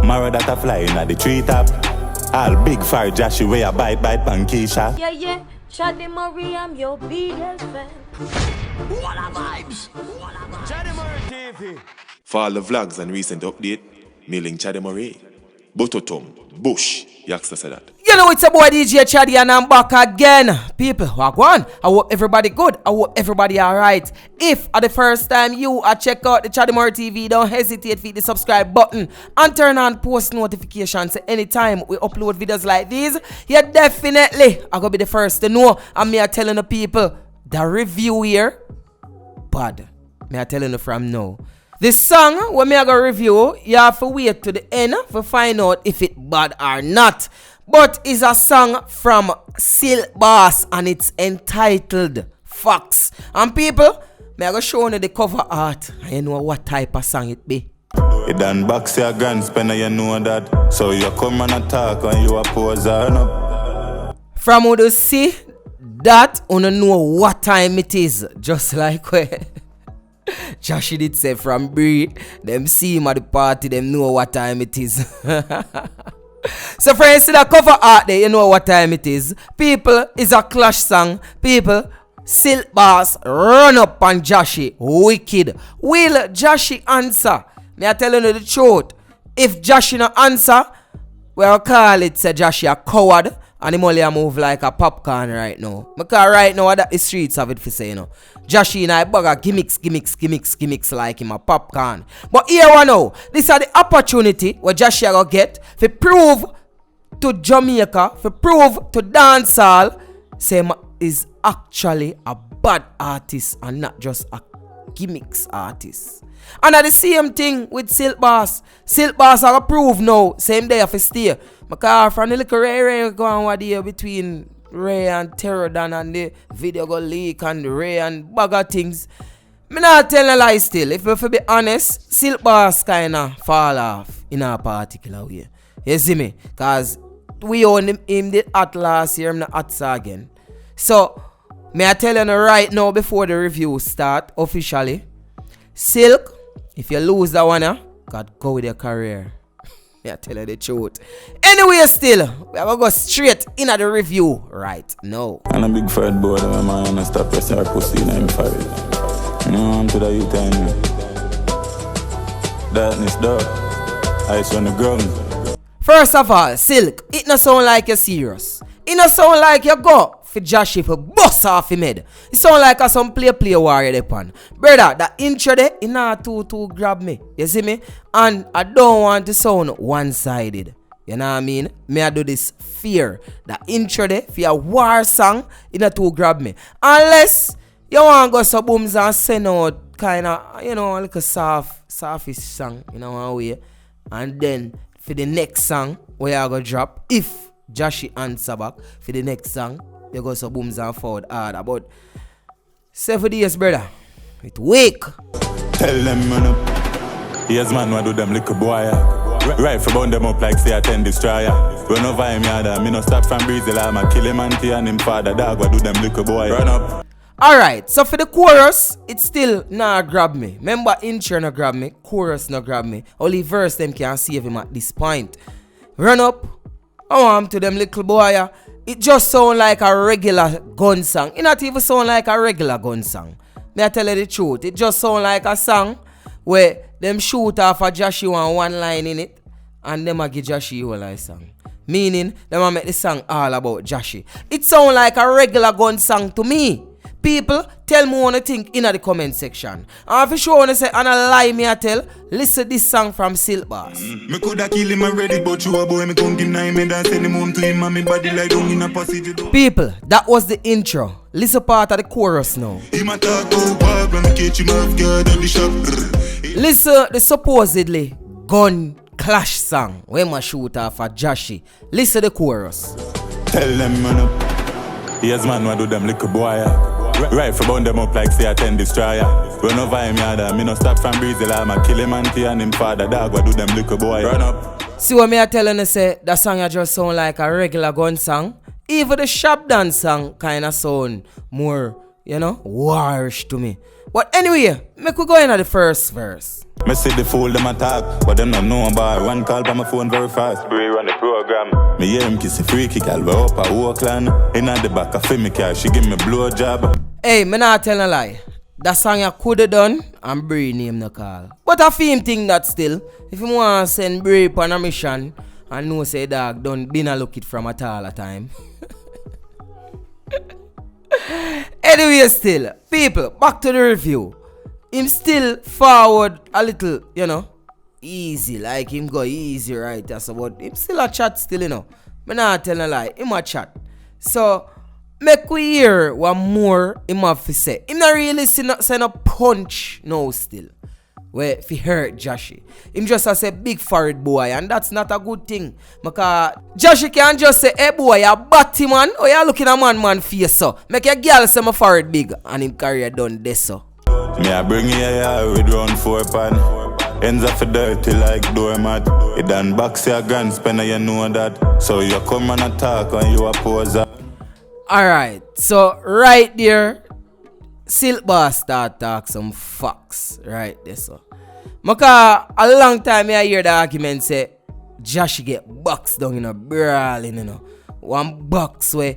Mara that a fly in the treetop. All big fire Jahshii where you bite pankisha. Yeah, Chaddy Murray, I'm your biggest fan. What a vibes! Chaddy Murray TV. For all the vlogs and recent update, mailing Chaddy Murray. Bototom, Bush, Yaxter said that. You know it's a boy DJ Chaddy and I'm back again. People, walk on. I hope everybody good. I hope everybody alright. If at the first time you check out the Chaddy Murray TV, don't hesitate to hit the subscribe button and turn on post notifications. Anytime we upload videos like these, you definitely are gonna be the first to know. And me are telling the people, the review here, bad. Me are telling you from now. This song, when me I go review, you have to wait to the end to find out if it bad or not. But it's a song from Silk Boss and it's entitled Fox. And people, me I go show you the cover art and you know what type of song it be. You done box your gun spender, you know that. So you come and attack when you oppose up. From what you see, that you know what time it is. Just like where Jahshii did say from Bree, them see him at the party, them know what time it is. So friends, see the cover art there, you know what time it is. People, is a clash song. People, Silk Boss run up on Jahshii, wicked. Will Jahshii answer? Me I telling you the truth. If Jahshii no answer, we'll call it say Jahshii a coward. And him only a move like a popcorn right now. Because right now that the streets have it for say, you know. Jahshii and I bugger gimmicks like him a popcorn. But here we know, this are the opportunity where Jahshii go get to prove to Jamaica, to prove to dancehall, say him is actually a bad artist and not just a gimmicks artist. And at the same thing with Silk Boss. Silk Boss are prove now, same day of a stay. Because from the little Ray go on what day between Ray and Terror Dan and the video go leak and Ray and bugger things. Me not tell a lie still. If we be honest, Silk Boss kinda fall off in a particular way. You see me? Cause we own him the hot last year, I'm not hot again. So me I tell you right now before the review start officially. Silk, if you lose that one, God go with your career. I tell you the truth. Anyway, still, we have to go straight in at the review right now. And a big fat boy, my man, and stop pressing her pussy in him for it. I'm to the youth and darkness dog. Ice on the ground. First of all, Silk, it not sound like you're serious. It not sound like you go for Jahshii for bust off him head. It sound like a some play warrior they pan. Brother, that intro there, it not too grab me. You see me? And I don't want to sound one-sided. You know what I mean? Me I do this fear. That intro there, for a war song, it not too grab me. Unless you want to go some booms and send out kind of, you know, like a softish song, you know, one way. And then for the next song, where I go drop, if Jahshii answer back for the next song, you go some booms and forward hard. About 7 days, brother. It wake. Tell them, man up. Yes, man, what do them little boy? Right for burn them up like say I 10 destroyer. Run over him yada. Me no stop from breezy I'm a kill him auntie and him father dog. What do them little boy? Run up. Alright, so for the chorus, it still not grab me. Remember, intro no grab me, chorus no grab me. Only verse them can save him at this point. Run up. I want to them little boy. It just sound like a regular gun song. It not even sound like a regular gun song. May I tell you the truth? It just sound like a song where them shoot off a Jahshii one line in it and them a give Jahshii whole like song. Meaning, them a make the song all about Jahshii. It sound like a regular gun song to me. People, tell me what you think in the comment section. And if you sure want to say, and a lie me I tell, listen this song from Silk Boss. Me coulda kill him already, but you a boy, me come give him and send him home to him and me body like down in a passage. People, that was the intro. Listen part of the chorus now. Listen the supposedly gun clash song when my shoot off at Jahshii. Listen the chorus. Tell them, man up. Yes, man, what do them little boy? Right for burn them up like say I 10 destroyer. Run over him yada. Me no stop from breezy I'm a kill him auntie and him father dog. What do them little boy? Run up. See what me I telling you say, that song just sound like a regular gun song. Even the shop dance song kinda sound more, you know, warish to me. But anyway, make we go in at the first verse. Me see the fool them attack, but them not know about one call by my phone very fast. Bray run the program. Me hear him kiss a freaky girl, we up at Oakland. In at the back of me car, she give me blow job. Hey, me not tell a lie. That song you coulda done, and Bray name no call. But I feel him think that still. If you want to send Bray on a mission, and know say dog don't dinner look it from at all a time. Anyway, still, people, back to the review. Him still forward a little, you know, easy, like him go easy right that's about him still a chat still, you know. Me not tell a lie, him a chat. So make we hear what more him have to say. Him not really send a punch no still. Where if he hurt Jahshii. Him just a say big forehead boy, and that's not a good thing. Because Jahshii can just say, hey boy, you batty man, or you looking a man face so. Make your girl say my forehead big, and him career done this so. Me a bring you here with round 4 pan. Ends up for dirty like doormat. It done box your gun, spend you know that. So you come and attack and you oppose. Alright, so right there, Silk Boss start talk some facts right there so. Maka a long time I hear the argument say Jahshii get boxed down in a brawling, you know. One box where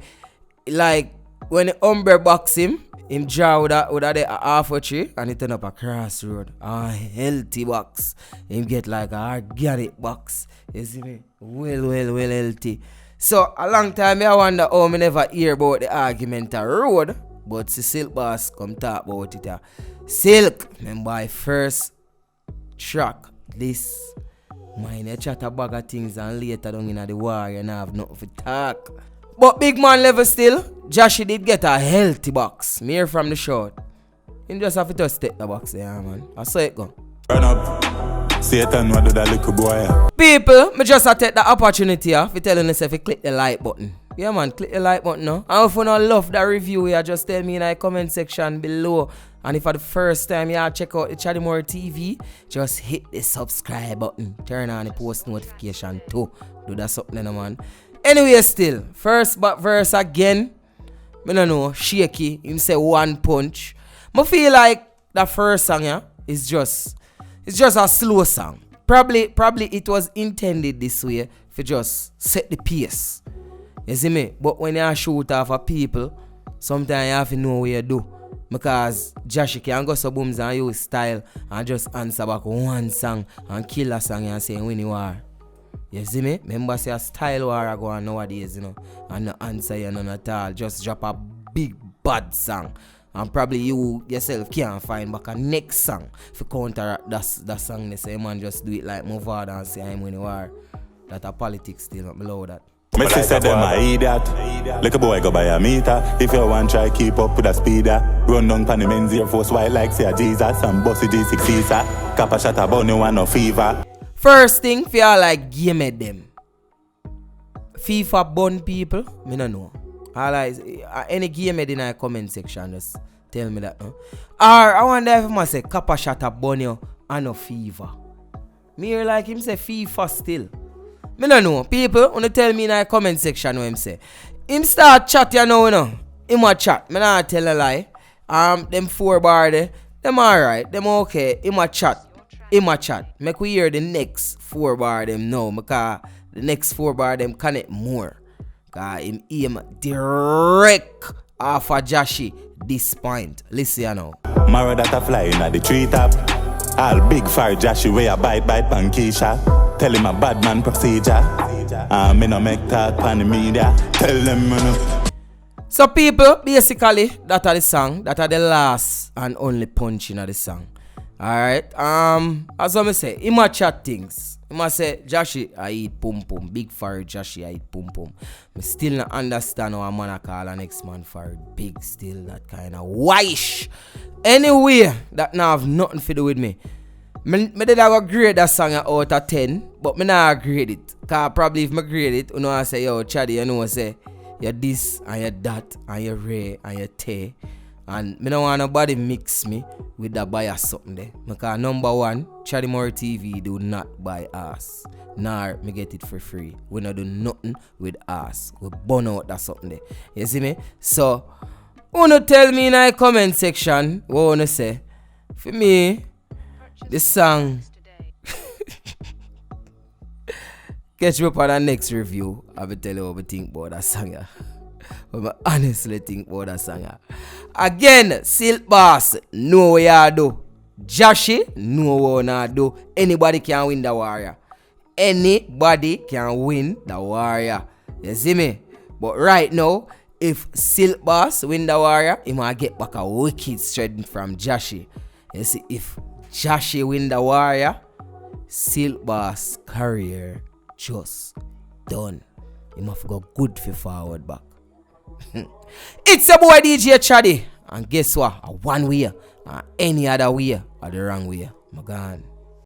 like when the umbre box him draw with a half a tree and he turn up a crossroad. A healthy box. Him get like a organic box. You see me? Well healthy. So a long time I wonder how me never hear about the argument a road. But see Silk Boss come talk about it. Silk, remember my first track. This mine you chat a bag of things and later down in the war you have nothing to talk. But big man level still, Jahshii did get a healthy box. Me hear from the short. Him just have to just take the box there, man. I saw it go. Run up. Satan, what do that little boy? People, me just take the opportunity to tell you if you click the like button. Yeah man, click the like button now. And if you don't love that review, you just tell me in the comment section below. And if for the first time you check out the Chaddy TV, just hit the subscribe button. Turn on the post notification too. Do that something, man. Anyway, still, first but verse again. I don't know, shaky. Him say one punch. I feel like that first song yeah, is just a slow song. Probably it was intended this way for just set the pace. You see me? But when you shoot off of people, sometimes you have to know what you do. Because Jahshii can go so booms and use style and just answer back one song and kill a song and say when you are. You see me? Remember say a style war go on nowadays, you know. And no answer you none at all. Just drop a big bad song. And probably you yourself can't find back a next song to counteract that song. They say man just do it like move on and say I'm when you are. That a politics still not below that. Me say them a idiot. Like a boy go buy a meter. If you want try keep up with a speeder. Run down pan the men's Air Force white like say a Jesus. And bossy G6 Caesar. Cap a shot a bunny one no fever. First thing, for y'all like game at them. FIFA bun people, me no know. All any game in the comment section, just tell me that. No? Or I wonder if I say Kappa shot a bunny and no fever. Me hear like him say FIFA still. Me no know. People, wanna tell me in the comment section what him say. Him start chat you know. Him a chat. Me not tell a lie. Them 4 bar there, them alright, them okay. Him a chat. Make we hear the next 4 bar them now. Because the next 4 bar them connect more. Because him aim direct off of Jahshii this point. Listen you now. Mara that a fly in the treetop. All big fire Jahshii way a bite pankisha. Tell him a bad man procedure. Me no make talk pan the media. Tell them no. So people, basically, that are the song. That are the last and only punch in the song. Alright, as I say, he must chat things. He must say, Jahshii, I eat pum pum. Big fire Jahshii, I eat pum pum. I still not understand how a man call a next man for big, still that kind of wish. Anyway, that now have nothing to do with me. Me did I go grade that song out of 10, but me not grade it. Cause probably if me grade it, you know I say, yo, Chaddy, you know I say, you're this, and you're that, and you're Ray, and you're Tay. And me don't want nobody mix me with that buy us something there. Because number one, Chaddy TV do not buy us. Nor me get it for free. We not do nothing with us. We burn out that something there. You see me? So, Wanna tell me in the comment section what wanna say? For me, the song. Catch me up on the next review. I will tell you what I think about that song. What I honestly think about that song. Again, Silk Boss, know what you do. Jahshii, know what you do. Anybody can win the warrior. Anybody can win the warrior. You see me? But right now, if Silk Boss win the warrior, he might get back a wicked strength from Jahshii. You see, if Jahshii win the warrior, Silk Boss career just done. He must go good for forward back. It's a boy DJ Chaddy. And guess what? A one way or any other way or the wrong way. I'm gone.